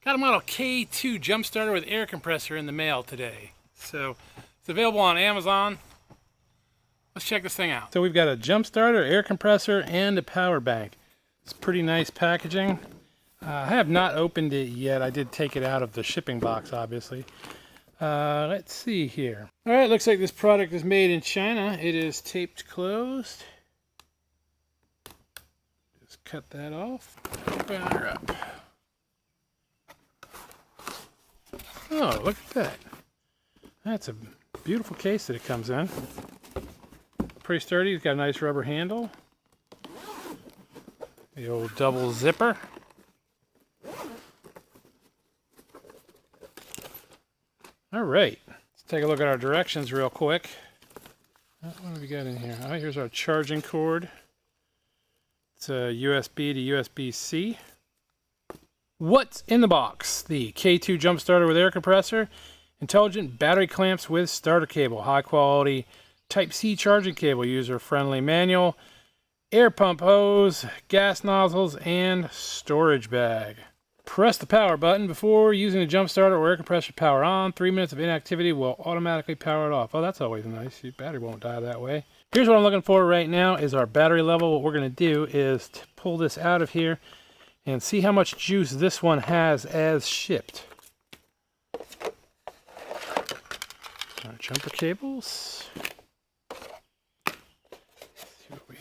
Got a model K2 jump starter with air compressor in the mail today. So it's available on Amazon. Let's check this thing out. So we've got a jump starter, air compressor, and a power bank. It's pretty nice packaging. I have not opened it yet. I did take it out of the shipping box, obviously. Let's see here. All right, looks like this product is made in China. It is taped closed. Just cut that off. Open her up. Oh, look at that. That's a beautiful case that it comes in. Pretty sturdy. It's got a nice rubber handle. The old double zipper. All right. Let's take a look at our directions real quick. What have we got in here? Oh, here's our charging cord. It's a USB to USB-C. What's in the box? The K2 jump starter with air compressor, intelligent battery clamps with starter cable, high quality Type-C charging cable, user-friendly manual, air pump hose, gas nozzles, and storage bag. Press the power button before using the jump starter or air compressor. Power on. 3 minutes of inactivity will automatically power it off. Oh, that's always nice. Your battery won't die that way. Here's what I'm looking for right now is our battery level. What we're going to do is to pull this out of here and see how much juice this one has as shipped. Our jumper cables.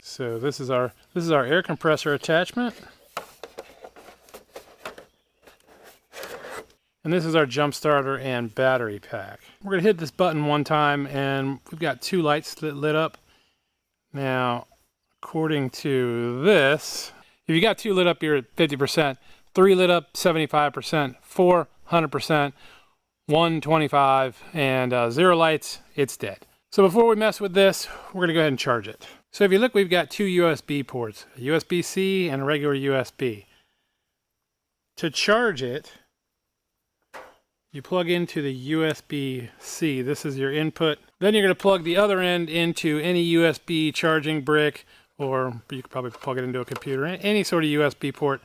So this is our air compressor attachment. And this is our jump starter and battery pack. We're going to hit this button one time and we've got 2 lights that lit up. Now, according to this, if you got 2 lit up, you're at 50%. 3 lit up, 75%. 4, 100%. 1, 25. And 0 lights, it's dead. So before we mess with this, we're going to go ahead and charge it. So if you look, we've got 2 USB ports. A USB-C and a regular USB. To charge it, you plug into the USB-C. This is your input. Then you're going to plug the other end into any USB charging brick, or you could probably plug it into a computer. Any sort of USB port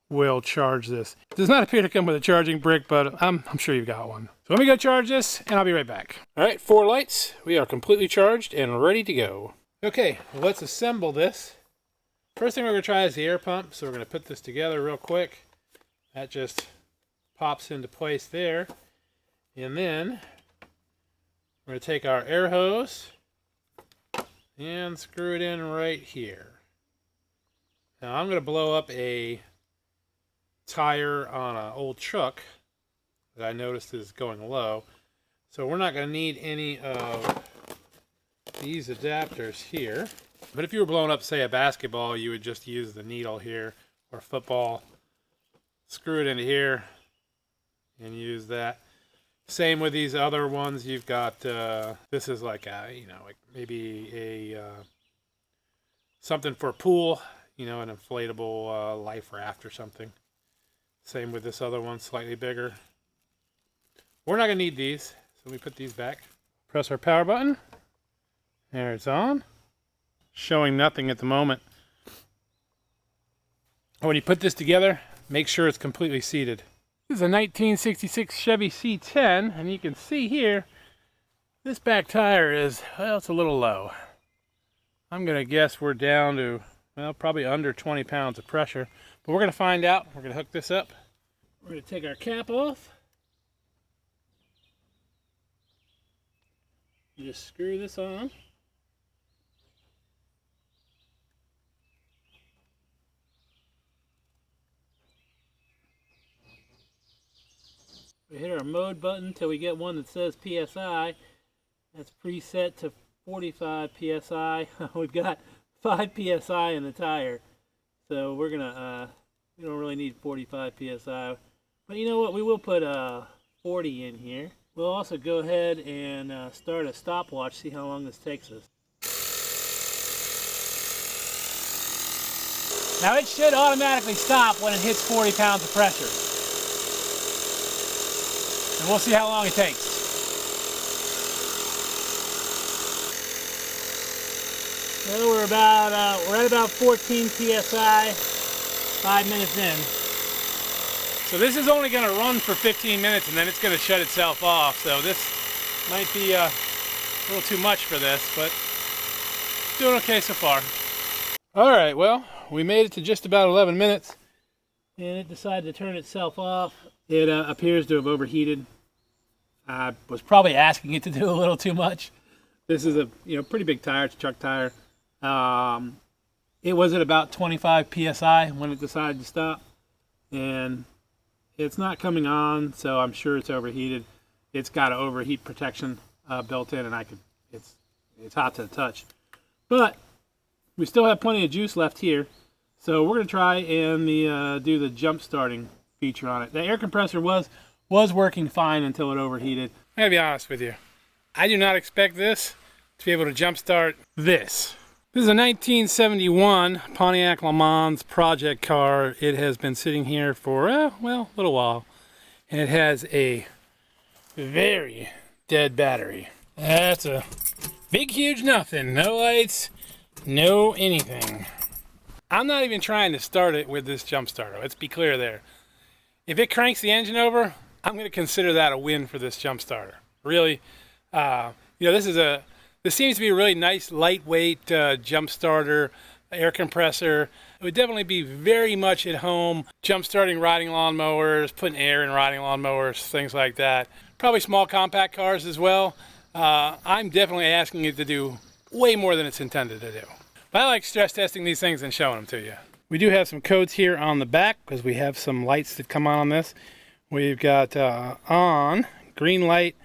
will charge this. It does not appear to come with a charging brick, but I'm sure you've got one. So let me go charge this, and I'll be right back. All right, 4 lights. We are completely charged and ready to go. Okay, well, let's assemble this. First thing we're going to try is the air pump. So we're going to put this together real quick. That just pops into place there. And then we're going to take our air hose and screw it in right here. Now I'm going to blow up a tire on an old truck that I noticed is going low. So we're not going to need any of these adapters here. But if you were blowing up, say, a basketball, you would just use the needle here, or football. Screw it into here and use that. Same with these other ones. You've got this is like a, like maybe a something for a pool, an inflatable life raft or something. Same with this other one, slightly bigger. We're not gonna need these, so we put these back. Press our power button. There, it's on. Showing nothing at the moment. When you put this together, make sure it's completely seated. This is a 1966 Chevy C10, and you can see here, this back tire is, well, it's a little low. I'm gonna guess we're down to, well, probably under 20 pounds of pressure, but we're gonna find out. We're gonna hook this up. We're gonna take our cap off. You just screw this on. We hit our mode button until we get one that says PSI. That's preset to 45 PSI. We've got 5 PSI in the tire. So we're gonna, we don't really need 45 PSI. But you know what, we will put 40 in here. We'll also go ahead and start a stopwatch, see how long this takes us. Now it should automatically stop when it hits 40 pounds of pressure. And we'll see how long it takes. Well, we're at about 14 PSI, 5 minutes in. So this is only going to run for 15 minutes and then it's going to shut itself off. So this might be a little too much for this, but doing okay so far. All right, well, we made it to just about 11 minutes and it decided to turn itself off. It appears to have overheated. I was probably asking it to do a little too much. This is a pretty big tire. It's a truck tire. It was at about 25 psi when it decided to stop, and it's not coming on, so I'm sure it's overheated. It's got an overheat protection built in, and it's hot to the touch. But we still have plenty of juice left here, so we're gonna try and do the jump starting feature on it. The air compressor was working fine until it overheated. I gotta be honest with you, I do not expect this to be able to jump start this. This is a 1971 Pontiac Le Mans project car. It has been sitting here for, well, a little while. And it has a very dead battery. That's a big, huge nothing. No lights, no anything. I'm not even trying to start it with this jump starter. Let's be clear there. If it cranks the engine over, I'm going to consider that a win for this jump starter. Really, this seems to be a really nice, lightweight jump starter, air compressor. It would definitely be very much at home, jump starting riding lawnmowers, putting air in riding lawnmowers, things like that. Probably small compact cars as well. I'm definitely asking it to do way more than it's intended to do. But I like stress testing these things and showing them to you. We do have some codes here on the back because we have some lights that come on this. We've got on, green light,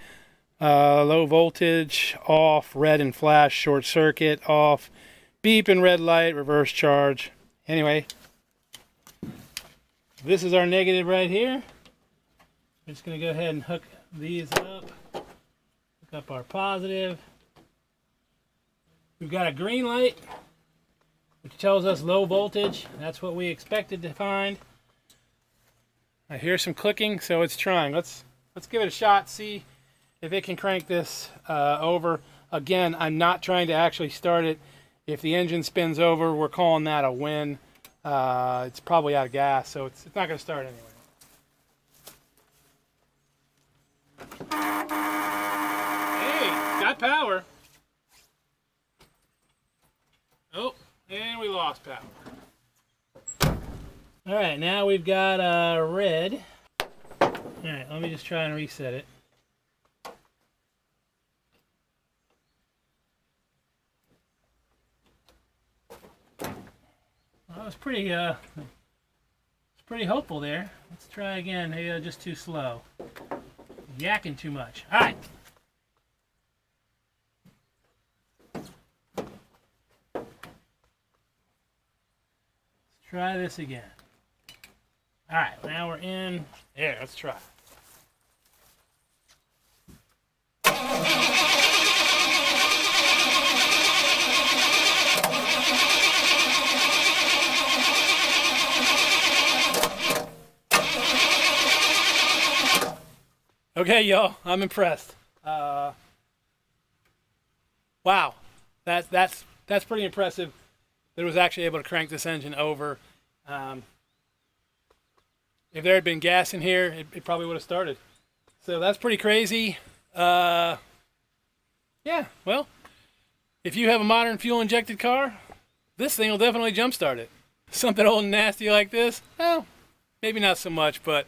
low voltage, off, red and flash, short circuit, off, beep and red light, reverse charge. Anyway, this is our negative right here. We're just going to go ahead and hook these up. Hook up our positive. We've got a green light, which tells us low voltage. That's what we expected to find. I hear some clicking, so it's trying. Let's give it a shot, see if it can crank this over. Again, I'm not trying to actually start it. If the engine spins over, we're calling that a win. It's probably out of gas, so it's not going to start anyway. Hey, got power. Oh, and we lost power. All right, now we've got red. All right, let me just try and reset it. Well, it's pretty hopeful there. Let's try again. Maybe just too slow. Yakking too much. All right. Let's try this again. All right, now we're in. There, let's try. Okay, y'all, I'm impressed. Wow, that's pretty impressive that it was actually able to crank this engine over. If there had been gas in here, it probably would have started. So that's pretty crazy. Yeah, well, if you have a modern fuel-injected car, this thing will definitely jump-start it. Something old and nasty like this, well, maybe not so much, but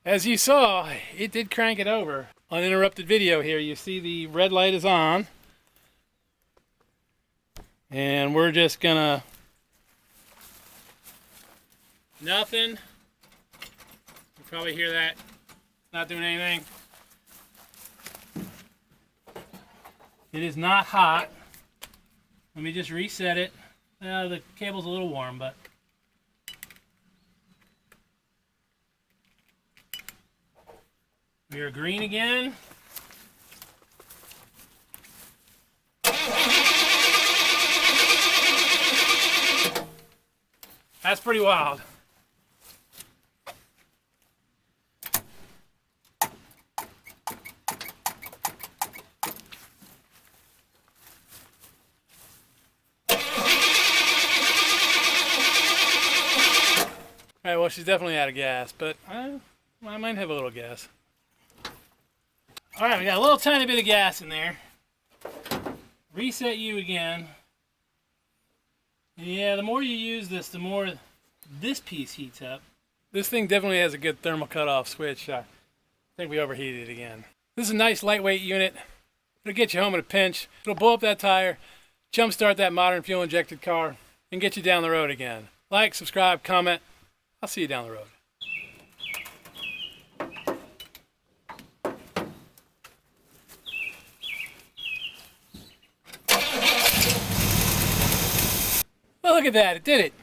as you saw, it did crank it over. Uninterrupted video here, you see the red light is on. And we're just gonna... Nothing. You probably hear that. Not doing anything. It is not hot. Let me just reset it. The cable's a little warm, but... We are green again. That's pretty wild. Alright, well, she's definitely out of gas, but I might have a little gas. Alright, we got a little tiny bit of gas in there. Reset U again. Yeah, the more you use this, the more this piece heats up. This thing definitely has a good thermal cutoff switch. I think we overheated it again. This is a nice lightweight unit. It'll get you home in a pinch. It'll blow up that tire, jumpstart that modern fuel injected car, and get you down the road again. Like, subscribe, comment. I'll see you down the road. Well, look at that, it did it.